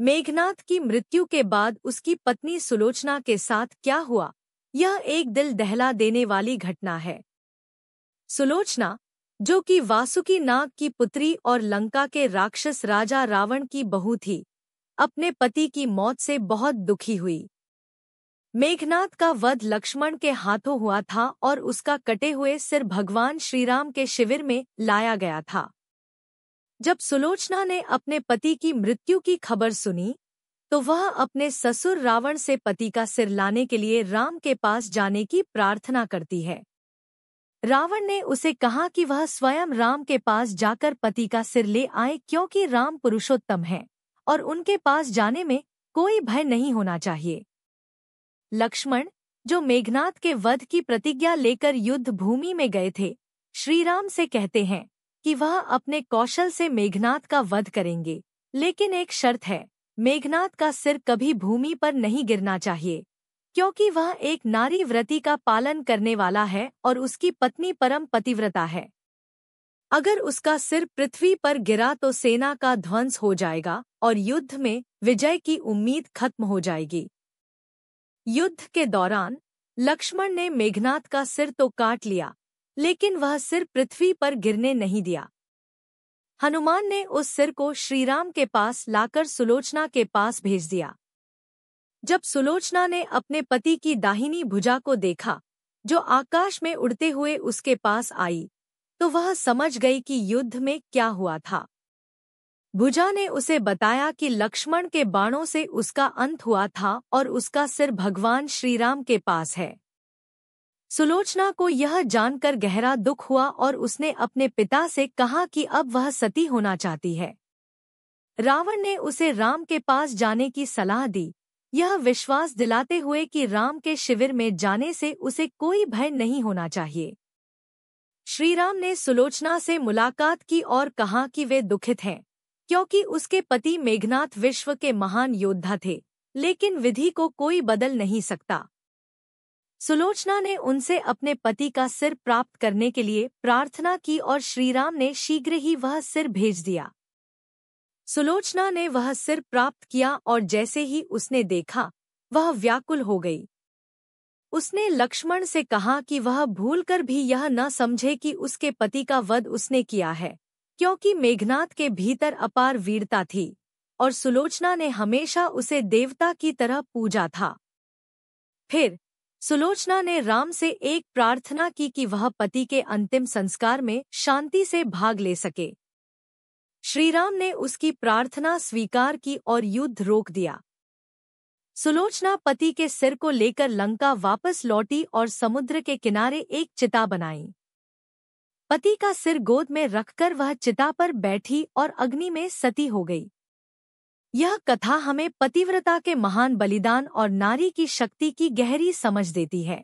मेघनाद की मृत्यु के बाद उसकी पत्नी सुलोचना के साथ क्या हुआ, यह एक दिल दहला देने वाली घटना है। सुलोचना, जो कि वासुकी नाग की पुत्री और लंका के राक्षस राजा रावण की बहू थी, अपने पति की मौत से बहुत दुखी हुई। मेघनाद का वध लक्ष्मण के हाथों हुआ था और उसका कटे हुए सिर भगवान श्रीराम के शिविर में लाया गया था। जब सुलोचना ने अपने पति की मृत्यु की खबर सुनी, तो वह अपने ससुर रावण से पति का सिर लाने के लिए राम के पास जाने की प्रार्थना करती है। रावण ने उसे कहा कि वह स्वयं राम के पास जाकर पति का सिर ले आए, क्योंकि राम पुरुषोत्तम है और उनके पास जाने में कोई भय नहीं होना चाहिए। लक्ष्मण, जो मेघनाद के वध की प्रतिज्ञा लेकर युद्ध भूमि में गए थे, श्रीराम से कहते हैं कि वह अपने कौशल से मेघनाद का वध करेंगे, लेकिन एक शर्त है, मेघनाद का सिर कभी भूमि पर नहीं गिरना चाहिए, क्योंकि वह एक नारी व्रति का पालन करने वाला है और उसकी पत्नी परम पतिव्रता है। अगर उसका सिर पृथ्वी पर गिरा तो सेना का ध्वंस हो जाएगा और युद्ध में विजय की उम्मीद खत्म हो जाएगी। युद्ध के दौरान लक्ष्मण ने मेघनाद का सिर तो काट लिया, लेकिन वह सिर पृथ्वी पर गिरने नहीं दिया। हनुमान ने उस सिर को श्रीराम के पास लाकर सुलोचना के पास भेज दिया। जब सुलोचना ने अपने पति की दाहिनी भुजा को देखा, जो आकाश में उड़ते हुए उसके पास आई, तो वह समझ गई कि युद्ध में क्या हुआ था। भुजा ने उसे बताया कि लक्ष्मण के बाणों से उसका अंत हुआ था और उसका सिर भगवान श्रीराम के पास है। सुलोचना को यह जानकर गहरा दुख हुआ और उसने अपने पिता से कहा कि अब वह सती होना चाहती है। रावण ने उसे राम के पास जाने की सलाह दी, यह विश्वास दिलाते हुए कि राम के शिविर में जाने से उसे कोई भय नहीं होना चाहिए। श्रीराम ने सुलोचना से मुलाकात की और कहा कि वे दुखित हैं, क्योंकि उसके पति मेघनाद विश्व के महान योद्धा थे, लेकिन विधि को कोई बदल नहीं सकता। सुलोचना ने उनसे अपने पति का सिर प्राप्त करने के लिए प्रार्थना की और श्रीराम ने शीघ्र ही वह सिर भेज दिया। सुलोचना ने वह सिर प्राप्त किया और जैसे ही उसने देखा, वह व्याकुल हो गई। उसने लक्ष्मण से कहा कि वह भूलकर भी यह न समझे कि उसके पति का वध उसने किया है, क्योंकि मेघनाद के भीतर अपार वीरता थी और सुलोचना ने हमेशा उसे देवता की तरह पूजा था। फिर सुलोचना ने राम से एक प्रार्थना की कि वह पति के अंतिम संस्कार में शांति से भाग ले सके। श्रीराम ने उसकी प्रार्थना स्वीकार की और युद्ध रोक दिया। सुलोचना पति के सिर को लेकर लंका वापस लौटी और समुद्र के किनारे एक चिता बनाई। पति का सिर गोद में रखकर वह चिता पर बैठी और अग्नि में सती हो गई। यह कथा हमें पतिव्रता के महान बलिदान और नारी की शक्ति की गहरी समझ देती है।